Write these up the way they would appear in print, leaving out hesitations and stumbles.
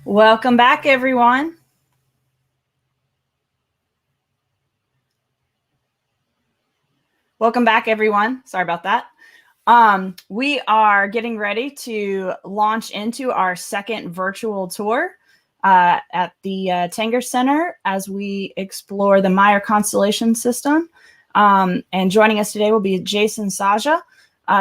Welcome back, everyone. Welcome back, everyone. Sorry about that. We are getting ready to launch into our second virtual tour at the Tanger Center as we explore the Meyer Constellation system. And joining us today will be Jason Saja.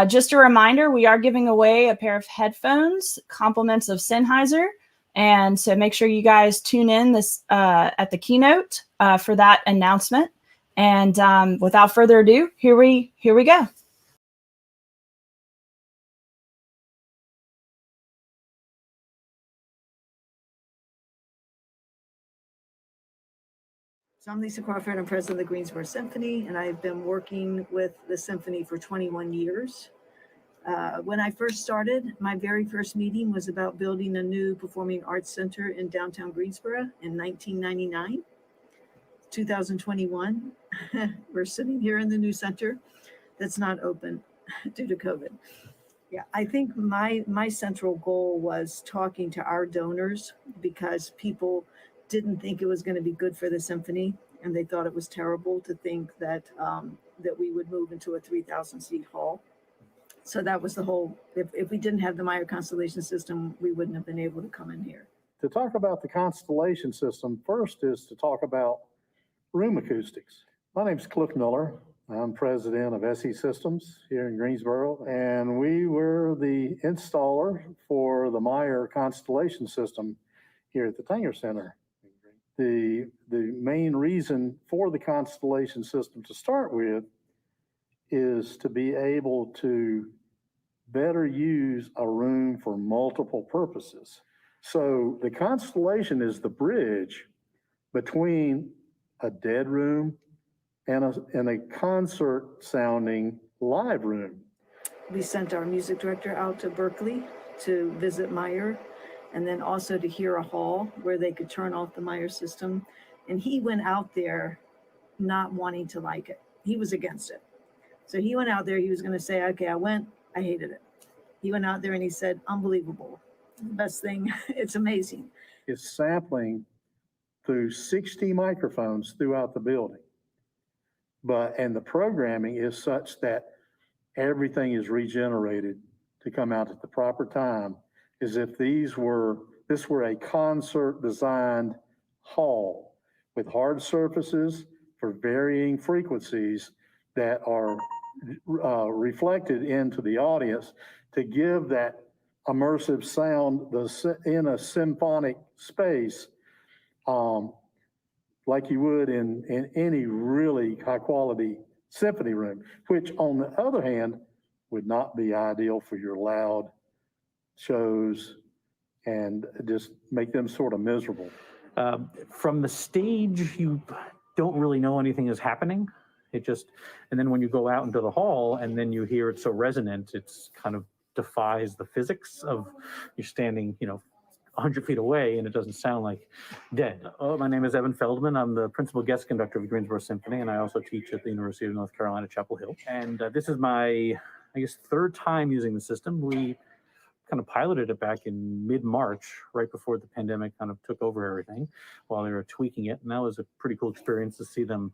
Just a reminder, we are giving away a pair of headphones, compliments of Sennheiser. And so make sure you guys tune in this at the keynote for that announcement. And without further ado, here we go. So I'm Lisa Crawford. I'm president of the Greensboro Symphony, and I've been working with the symphony for 21 years. When I first started, my very first meeting was about building a new performing arts center in downtown Greensboro in 1999. 2021, we're sitting here in the new center that's not open due to COVID. Yeah, I think my central goal was talking to our donors because people didn't think it was going to be good for the symphony, and they thought it was terrible to think that that we would move into a 3,000 seat hall. So that was the whole. If we didn't have the Meyer Constellation system, we wouldn't have been able to come in here. To talk about the Constellation system, first is to talk about room acoustics. My name is Cliff Miller. I'm president of SE Systems here in Greensboro, and we were the installer for the Meyer Constellation system here at the Tanger Center. The main reason for the Constellation system to start with is to be able to better use a room for multiple purposes. So the Constellation is the bridge between a dead room and a concert sounding live room. We sent our music director out to Berkeley to visit Meyer, and then also to hear a hall where they could turn off the Meyer system. And he went out there not wanting to like it. He was against it. So he went out there, he was going to say, okay, I hated it. He went out there and he said, unbelievable. The best thing, it's amazing. It's sampling through 60 microphones throughout the building. And the programming is such that everything is regenerated to come out at the proper time, as if this were a concert designed hall with hard surfaces for varying frequencies that are reflected into the audience to give that immersive sound in a symphonic space, like you would in any really high quality symphony room, which on the other hand would not be ideal for your loud shows and just make them sort of miserable. From the stage, you don't really know anything is happening. And then when you go out into the hall and then you hear it so resonant, it's kind of defies the physics of you're standing, 100 feet away and it doesn't sound like dead. My name is Evan Feldman. I'm the principal guest conductor of the Greensboro Symphony, and I also teach at the University of North Carolina, Chapel Hill. And this is my, third time using the system. We kind of piloted it back in mid-March, right before the pandemic kind of took over everything while they were tweaking it. And that was a pretty cool experience to see them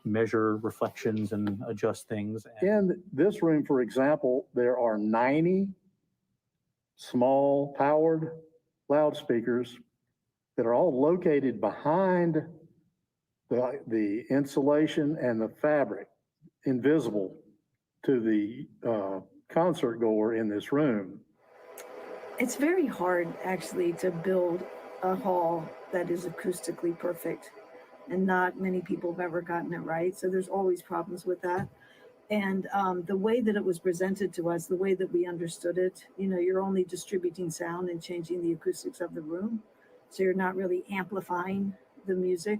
measure reflections and adjust things. In this room, for example, there are 90 small powered loudspeakers that are all located behind the insulation and the fabric, invisible to the concert goer in this room. It's very hard actually to build a hall that is acoustically perfect, and not many people have ever gotten it right. So there's always problems with that. And the way that it was presented to us, the way that we understood it, you're only distributing sound and changing the acoustics of the room. So you're not really amplifying the music.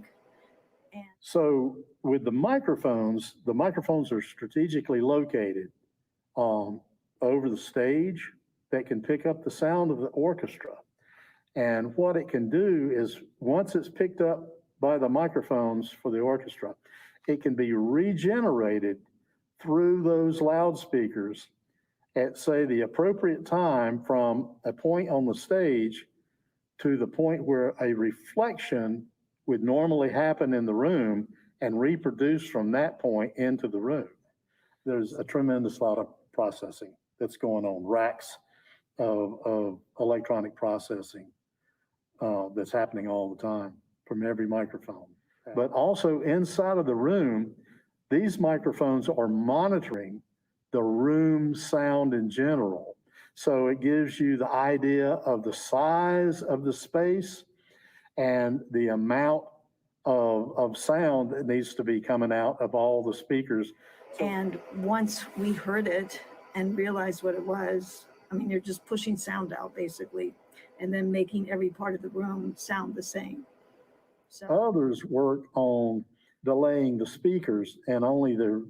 So with the microphones are strategically located over the stage that can pick up the sound of the orchestra. And what it can do is once it's picked up by the microphones for the orchestra, it can be regenerated through those loudspeakers at, say, the appropriate time from a point on the stage to the point where a reflection would normally happen in the room and reproduce from that point into the room. There's a tremendous lot of processing that's going on, racks of electronic processing that's happening all the time from every microphone. But also inside of the room, these microphones are monitoring the room sound in general. So it gives you the idea of the size of the space and the amount of sound that needs to be coming out of all the speakers. And once we heard it and realized what it was, I mean, you're just pushing sound out basically, and then making every part of the room sound the same. So others work on delaying the speakers and only the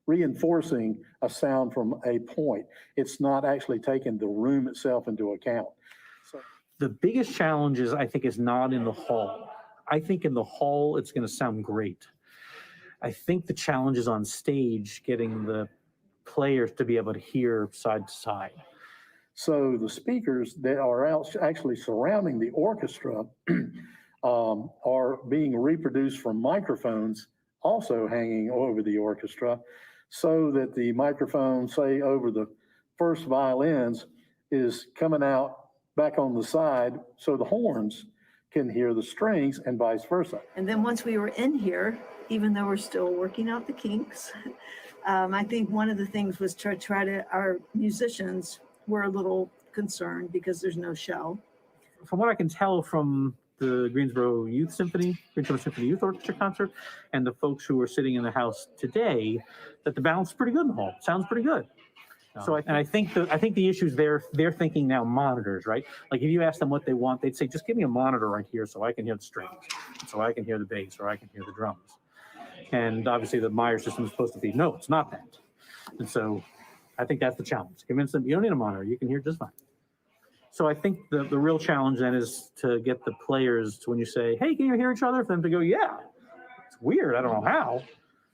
reinforcing a sound from a point. It's not actually taking the room itself into account. So The biggest challenge is, I think, is not in the hall. I think in the hall, it's going to sound great. I think the challenge is on stage, getting the players to be able to hear side to side. So the speakers that are actually surrounding the orchestra are being reproduced from microphones also hanging over the orchestra, so that the microphone, say over the first violins, is coming out back on the side so the horns can hear the strings and vice versa. and then once we were in here, even though we're still working out the kinks, I think one of the things was to try to, our musicians were a little concerned because there's no show. From what I can tell from the Greensboro Symphony Youth Orchestra concert and the folks who are sitting in the house today, that the balance is pretty good in the hall. Sounds pretty good. So I think the issues they're thinking now monitors, right? Like if you ask them what they want, they'd say, just give me a monitor right here so I can hear the strings, so I can hear the bass, or I can hear the drums. And obviously the Meyer system is supposed to be, no, it's not that. And so I think that's the challenge. Convince them you don't need a monitor, you can hear just fine. So I think the real challenge then is to get the players to, when you say, hey, can you hear each other? For them to go, yeah. It's weird, I don't know how.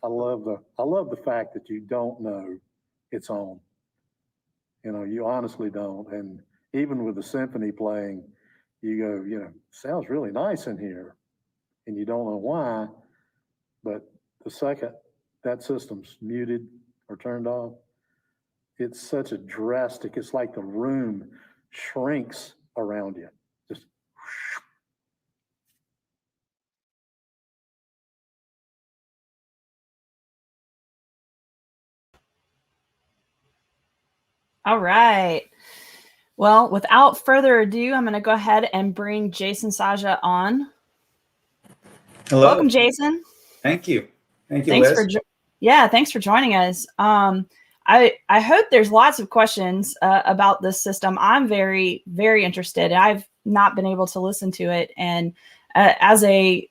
I love the fact that you don't know it's on. You know, you honestly don't. And even with the symphony playing, you go, you know, sounds really nice in here. And you don't know why, but the second that system's muted or turned off, it's such a drastic, it's like the room shrinks around you. Just whoosh. All right. Well, without further ado, I'm going to go ahead and bring Jason Saja on. Hello. Welcome, Jason. Thank you. Thank you, Thanks Liz. thanks for joining us. I hope there's lots of questions about this system. I'm very, very interested. I've not been able to listen to it, and as a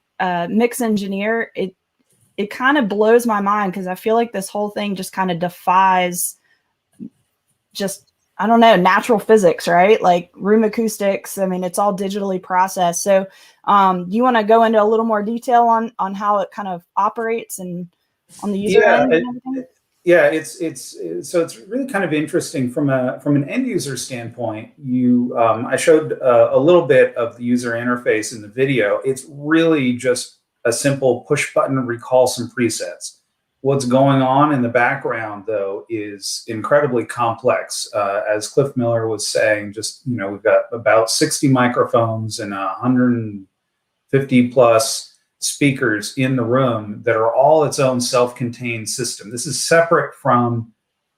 mix engineer, it kind of blows my mind because I feel like this whole thing just kind of defies just, I don't know, natural physics, right? Like room acoustics. I mean, it's all digitally processed. So do you want to go into a little more detail on how it kind of operates and on the user end and everything? Yeah, it's really kind of interesting from an end user standpoint. I showed a little bit of the user interface in the video. It's really just a simple push button recall some presets. What's going on in the background, though, is incredibly complex. As Cliff Miller was saying, we've got about 60 microphones and 150 plus speakers in the room that are all its own self-contained system. This is separate from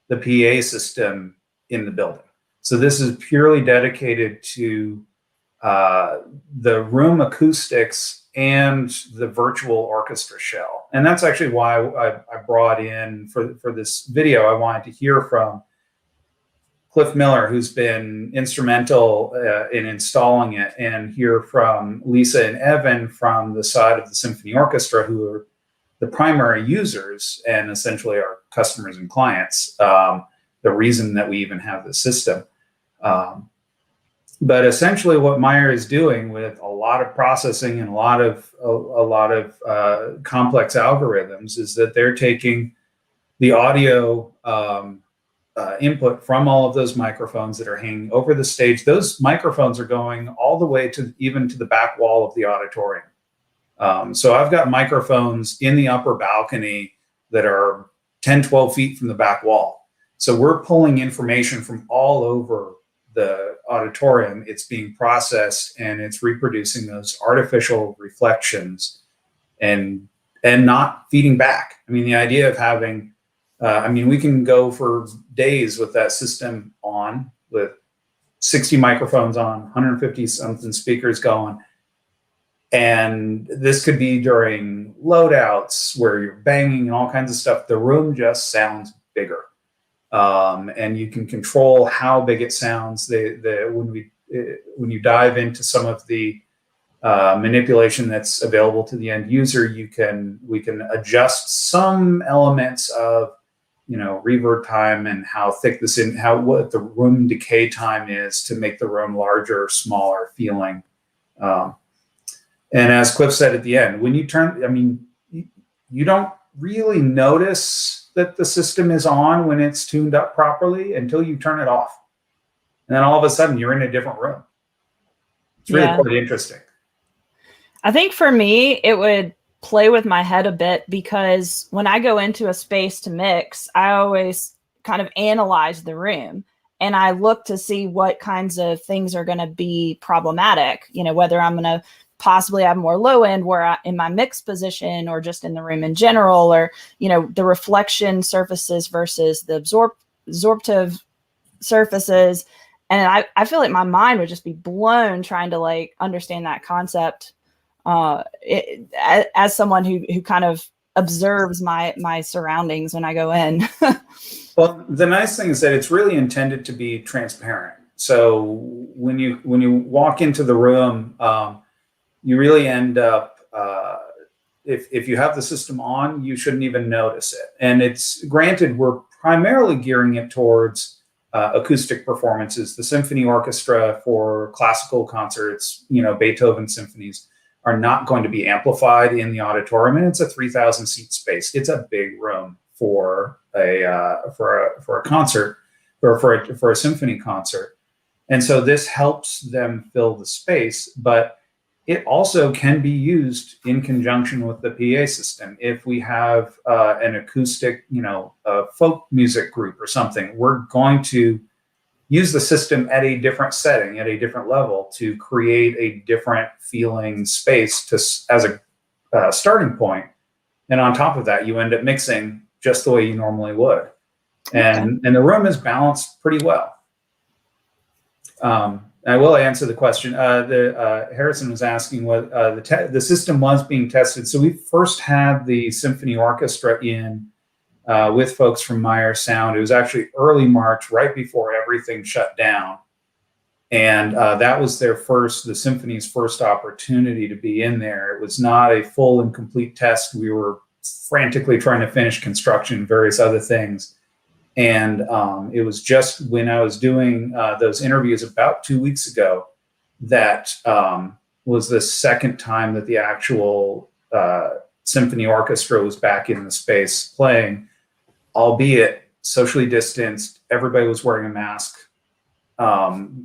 the PA system in the building. So this is purely dedicated to the room acoustics and the virtual orchestra shell. And that's actually why I brought in, for this video, I wanted to hear from Cliff Miller, who's been instrumental in installing it, and hear from Lisa and Evan from the side of the symphony orchestra, who are the primary users and essentially our customers and clients, the reason that we even have the system. But essentially what Meyer is doing with a lot of processing and a lot of complex algorithms is that they're taking the audio input from all of those microphones that are hanging over the stage. Those microphones are going all the way to even to the back wall of the auditorium. So I've got microphones in the upper balcony that are 10, 12 feet from the back wall. So we're pulling information from all over the auditorium. It's being processed and it's reproducing those artificial reflections and not feeding back. I mean, the idea of having, we can go for days with that system on, with 60 microphones on, 150 something speakers going. And this could be during loadouts where you're banging and all kinds of stuff. The room just sounds bigger. And you can control how big it sounds. When you dive into some of the manipulation that's available to the end user, we can adjust some elements of, reverb time and how thick what the room decay time is to make the room larger, smaller feeling. And as Cliff said at the end, when you turn, you don't really notice that the system is on when it's tuned up properly until you turn it off. And then all of a sudden you're in a different room. It's really quite interesting. I think for me, it would play with my head a bit, because when I go into a space to mix, I always kind of analyze the room and I look to see what kinds of things are going to be problematic, whether I'm going to possibly have more low end in my mix position or just in the room in general, or, the reflection surfaces versus the absorptive surfaces. And I feel like my mind would just be blown trying to understand that concept as someone who kind of observes my surroundings when I go in. Well, the nice thing is that it's really intended to be transparent. So when you walk into the room, you really end up, if you have the system on, you shouldn't even notice it. And it's granted, we're primarily gearing it towards acoustic performances. The symphony orchestra for classical concerts, Beethoven symphonies, are not going to be amplified in the auditorium, and it's a 3,000 seat space. It's a big room for a concert, or for a symphony concert. And so this helps them fill the space, but it also can be used in conjunction with the PA system. If we have an acoustic, a folk music group or something, we're going to use the system at a different setting, at a different level, to create a different feeling space as a starting point. And on top of that, you end up mixing just the way you normally would. And the room is balanced pretty well. I will answer the question. Harrison was asking what the system was being tested. So we first had the symphony orchestra in with folks from Meyer Sound. It was actually early March, right before everything shut down. And that was the symphony's first opportunity to be in there. It was not a full and complete test. We were frantically trying to finish construction and various other things. And it was just when I was doing those interviews about 2 weeks ago that was the second time that the actual symphony orchestra was back in the space playing, albeit socially distanced. Everybody was wearing a mask.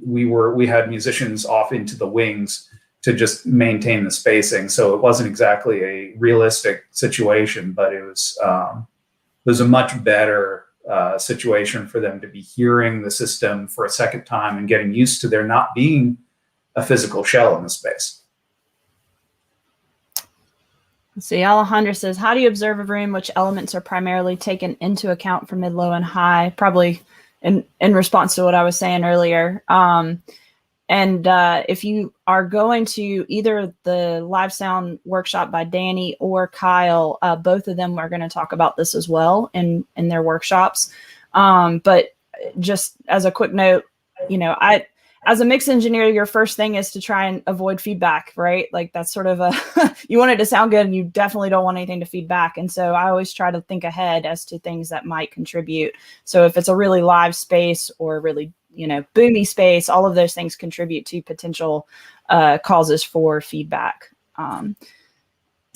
We had musicians off into the wings to just maintain the spacing. So it wasn't exactly a realistic situation, but it was a much better situation for them to be hearing the system for a second time and getting used to there not being a physical shell in the space. Let's see, Alejandro says, how do you observe a room? Which elements are primarily taken into account for mid, low, and high? Probably in response to what I was saying earlier. And if you are going to either the Live Sound workshop by Danny or Kyle, both of them are going to talk about this as well in their workshops. But just as a quick note, as a mix engineer, your first thing is to try and avoid feedback, right? Like that's sort of you want it to sound good and you definitely don't want anything to feed back. And so I always try to think ahead as to things that might contribute. So if it's a really live space or really, boomy space, all of those things contribute to potential causes for feedback. And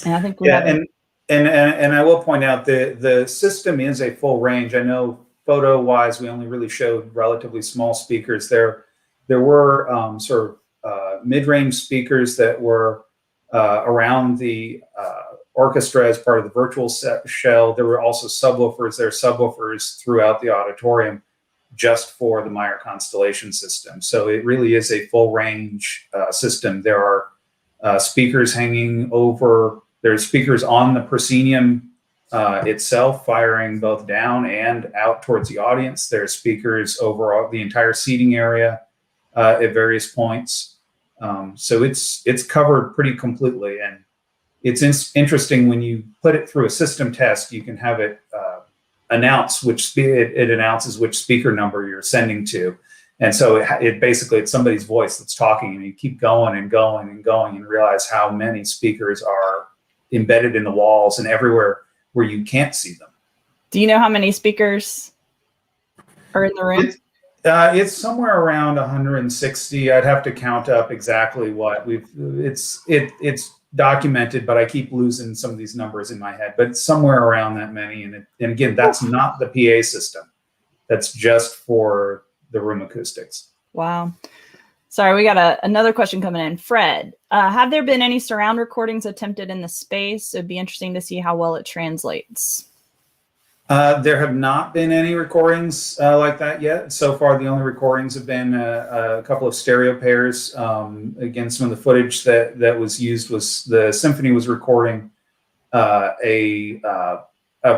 I think and I will point out the system is a full range. I know photo-wise, we only really showed relatively small speakers. There were sort of mid-range speakers that were around the orchestra as part of the virtual shell. There were also subwoofers. There are subwoofers throughout the auditorium just for the Meyer Constellation system. So it really is a full range system. There are speakers hanging over, there's speakers on the proscenium itself, firing both down and out towards the audience. There's speakers over the entire seating area at various points. So it's covered pretty completely. And it's interesting when you put it through a system test, you can have it announce it announces which speaker number you're sending to. And so it basically, it's somebody's voice that's talking, and you keep going and going and going and realize how many speakers are embedded in the walls and everywhere where you can't see them. Do you know how many speakers are in the room? It's somewhere around 160. I'd have to count up exactly what it's documented, but I keep losing some of these numbers in my head, but it's somewhere around that many. And again, that's not the PA system. That's just for the room acoustics. Wow. Sorry, we got another question coming in. Fred, have there been any surround recordings attempted in the space? It'd be interesting to see how well it translates. There have not been any recordings like that yet. So far, the only recordings have been a couple of stereo pairs. Again, some of the footage that was used was the symphony was recording a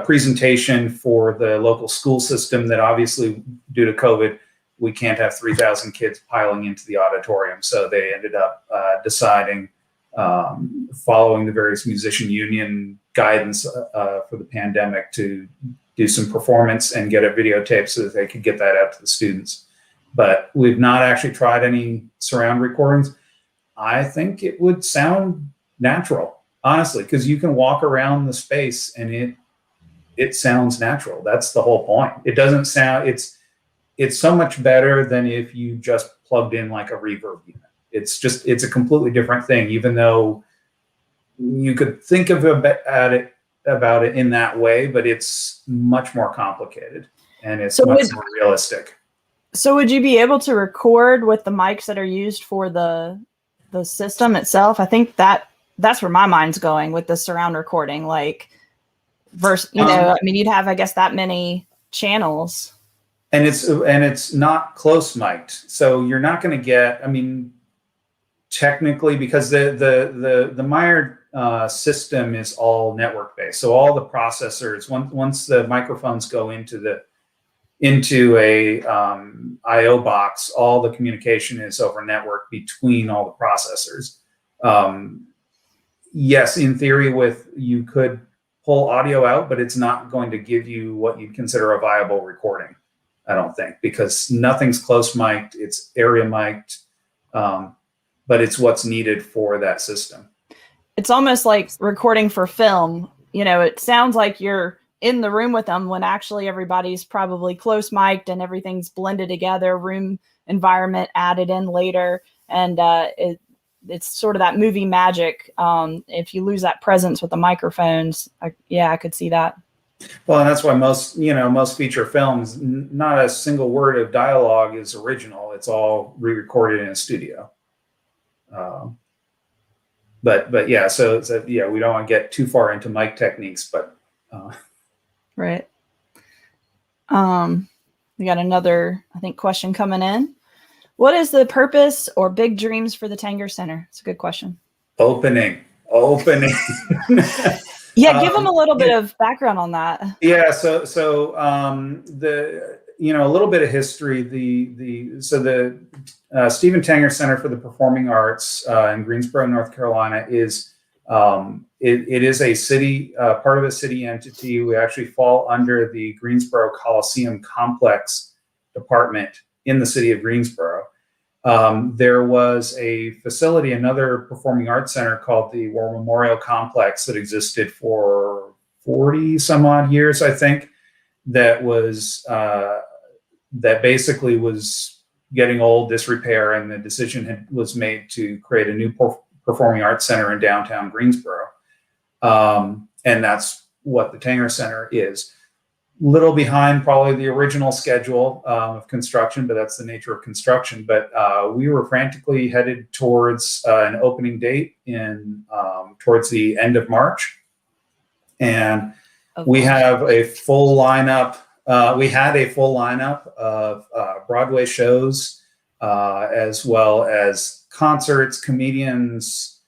presentation for the local school system that obviously, due to COVID, we can't have 3,000 kids piling into the auditorium. So they ended up deciding, following the various musician union guidance for the pandemic, to do some performance and get a videotape so that they could get that out to the students. But we've not actually tried any surround recordings. I think it would sound natural, honestly, because you can walk around the space and it sounds natural. That's the whole point. It doesn't sound, it's so much better than if you just plugged in like a reverb unit. It's a completely different thing, even though you could think of about it in that way, but it's much more complicated and it's much more realistic. So would you be able to record with the mics that are used for the system itself? I think that's where my mind's going with the surround recording, like versus, I mean, you'd have, I guess, that many channels. And it's not close mic'd. So you're not going to get, I mean, technically, because the Meyer system is all network based. So all the processors, once the microphones go into a IO box, all the communication is over network between all the processors. Yes, in theory, you could pull audio out, but it's not going to give you what you'd consider a viable recording, I don't think, because nothing's close mic'd, it's area mic'd, but it's what's needed for that system. It's almost like recording for film. It sounds like you're in the room with them when actually everybody's probably close mic'd and everything's blended together, room environment added in later. And it's sort of that movie magic. If you lose that presence with the microphones, I could see that. Well, and that's why most feature films, not a single word of dialogue is original. It's all re-recorded in a studio. But yeah, so yeah, we don't want to get too far into mic techniques, but right. We got another, I think, question coming in. What is the purpose or big dreams for the Tanger Center? It's a good question. Opening. Yeah, give them a little bit of background on that. Yeah, so a little bit of history. The Stephen Tanger Center for the Performing Arts in Greensboro, North Carolina is it is a city, part of a city entity. We actually fall under the Greensboro Coliseum Complex department in the city of Greensboro. There was a facility, another performing arts center called the War Memorial Complex that existed for 40 some odd years, I think, that basically was getting old, disrepair, and the decision was made to create a new performing arts center in downtown Greensboro. And that's what the Tanger Center is. little behind probably the original schedule of construction, but that's the nature of construction. But we were frantically headed towards an opening date in towards the end of March. And we have a full lineup. We had a full lineup of Broadway shows, as well as concerts, comedians,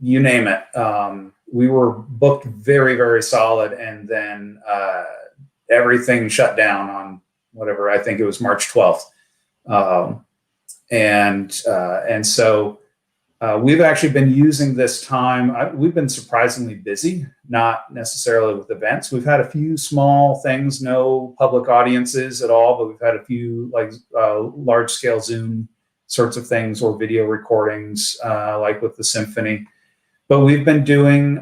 you name it. We were booked very, very solid, and then everything shut down on whatever, I think it was March 12th. And so we've actually been using this time. We've been surprisingly busy, not necessarily with events. We've had a few small things, no public audiences at all, but we've had a few like large scale Zoom sorts of things or video recordings, like with the symphony. But we've been doing,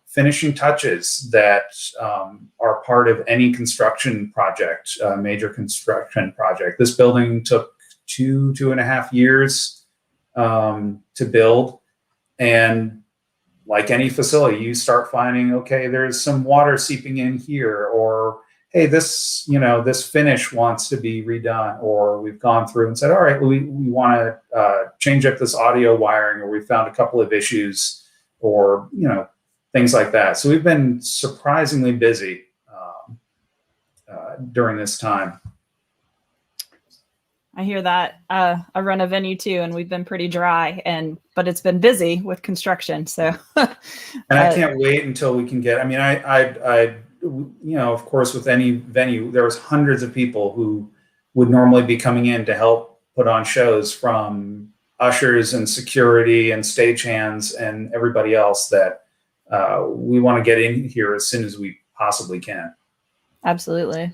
finishing touches that are part of any construction project, major construction project. This building took 2.5 years to build. And like any facility, you start finding, okay, there's some water seeping in here, or hey, this finish wants to be redone, or we've gone through and said, all right, we want to change up this audio wiring, or we found a couple of issues, or, things like that. So we've been surprisingly busy during this time. I hear that. I run a venue too, and we've been pretty dry, but it's been busy with construction. So, and I can't wait until we can get. I mean, I of course, with any venue, there was hundreds of people who would normally be coming in to help put on shows, from ushers and security and stagehands and everybody else that we want to get in here as soon as we possibly can. Absolutely.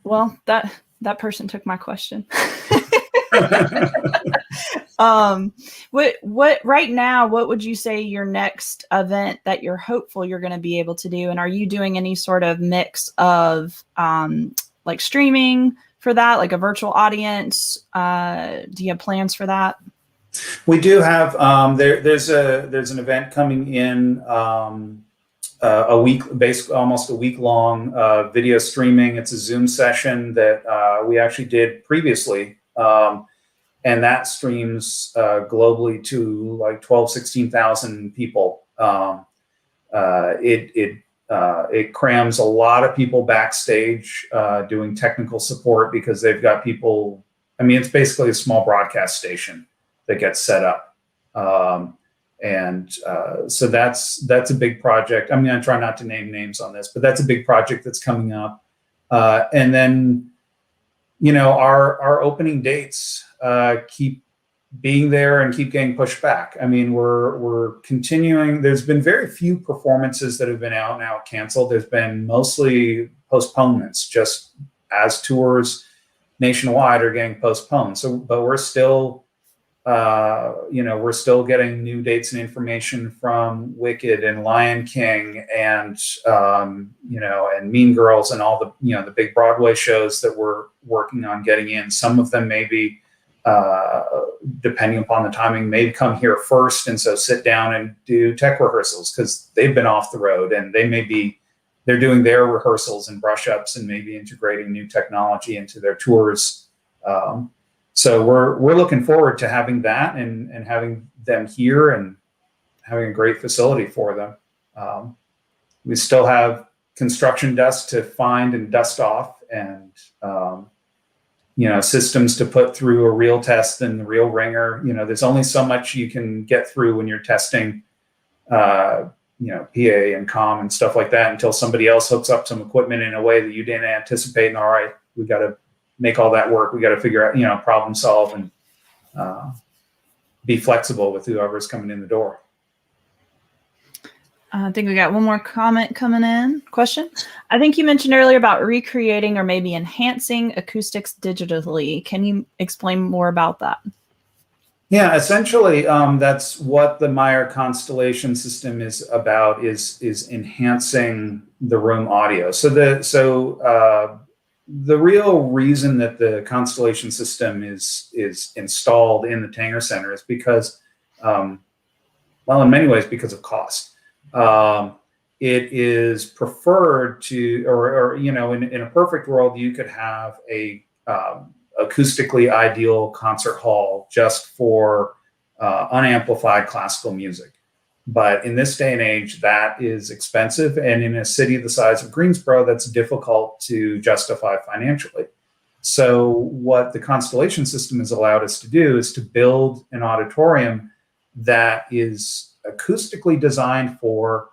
Well, that person took my question. What right now, what would you say your next event that you're hopeful you're going to be able to do? And are you doing any sort of mix of like streaming for that, like a virtual audience? Do you have plans for that? We do have there's an event coming in a week, basically almost a week long video streaming. It's a Zoom session that we actually did previously. And that streams globally to like 16,000 people. It crams a lot of people backstage doing technical support, because they've got people. I mean, it's basically a small broadcast station that gets set up. So that's a big project. I'm going to try not to name names on this, but that's a big project that's coming up. And then, our opening dates keep being there and keep getting pushed back. I mean, we're continuing. There's been very few performances that have been out and out canceled. There's been mostly postponements, just as tours nationwide are getting postponed. So, but we're still, we're still getting new dates and information from Wicked and Lion King and, and Mean Girls and all the, the big Broadway shows that we're working on getting in. Some of them maybe, depending upon the timing, may come here first. And so sit down and do tech rehearsals, because they've been off the road, and they're doing their rehearsals and brush ups and maybe integrating new technology into their tours. So we're looking forward to having that and having them here and having a great facility for them. We still have construction dust to find and dust off, and systems to put through a real test and the real ringer. There's only so much you can get through when you're testing, PA and comm and stuff like that, until somebody else hooks up some equipment in a way that you didn't anticipate. And all right, we got to make all that work. We got to figure out, problem solve, and be flexible with whoever's coming in the door. I think we got one more comment coming in. Question. I think you mentioned earlier about recreating or maybe enhancing acoustics digitally. Can you explain more about that? Yeah, essentially, that's what the Meyer Constellation system is about, is enhancing the room audio. So the real reason that the Constellation system is installed in the Tanger Center is because Well, in many ways, because of cost. It is preferred to, or you know, in a perfect world, you could have a acoustically ideal concert hall just for unamplified classical music. But in this day and age, that is expensive. And in a city the size of Greensboro, that's difficult to justify financially. So what the Constellation system has allowed us to do is to build an auditorium that is acoustically designed for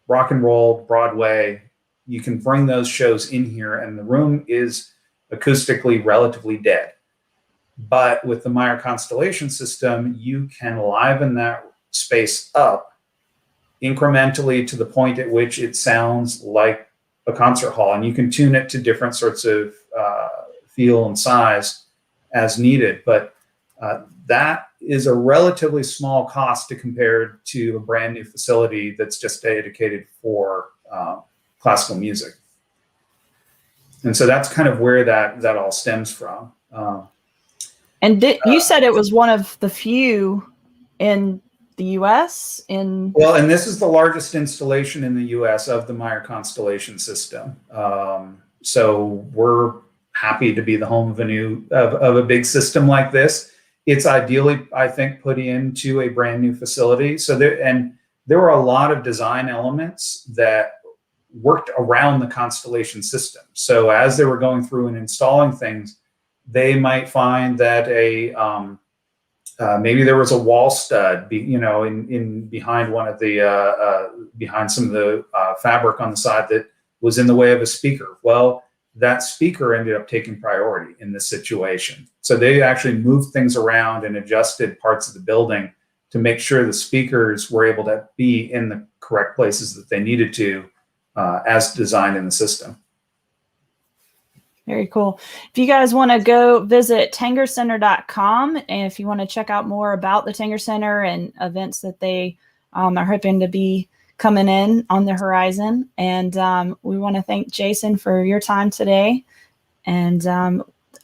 rock and roll, Broadway. You can bring those shows in here, and the room is acoustically relatively dead. But with the Meyer Constellation system, you can liven that space up incrementally to the point at which it sounds like a concert hall, and you can tune it to different sorts of feel and size as needed. But that is a relatively small cost to compare to a brand new facility that's just dedicated for classical music. And so that's kind of where that all stems from. And you said it was one of the few in the U.S. Well, and this is the largest installation in the U.S. of the Meyer Constellation system. So we're happy to be the home of a big system like this. It's ideally, I think, put into a brand new facility. So there were a lot of design elements that worked around the Constellation system. So as they were going through and installing things, they might find that maybe there was a wall stud, behind one of the behind some of the fabric on the side that was in the way of a speaker. Well, that speaker ended up taking priority in this situation. So they actually moved things around and adjusted parts of the building to make sure the speakers were able to be in the correct places that they needed to, as designed in the system. Very cool. If you guys want to go visit tangercenter.com, and if you want to check out more about the Tanger Center and events that they are hoping to be coming in on the horizon. And we want to thank Jason for your time today. And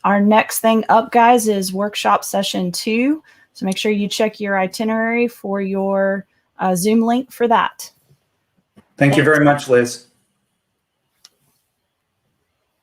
our next thing up, guys, is workshop session 2. So make sure you check your itinerary for your Zoom link for that. Thank you very much, Liz.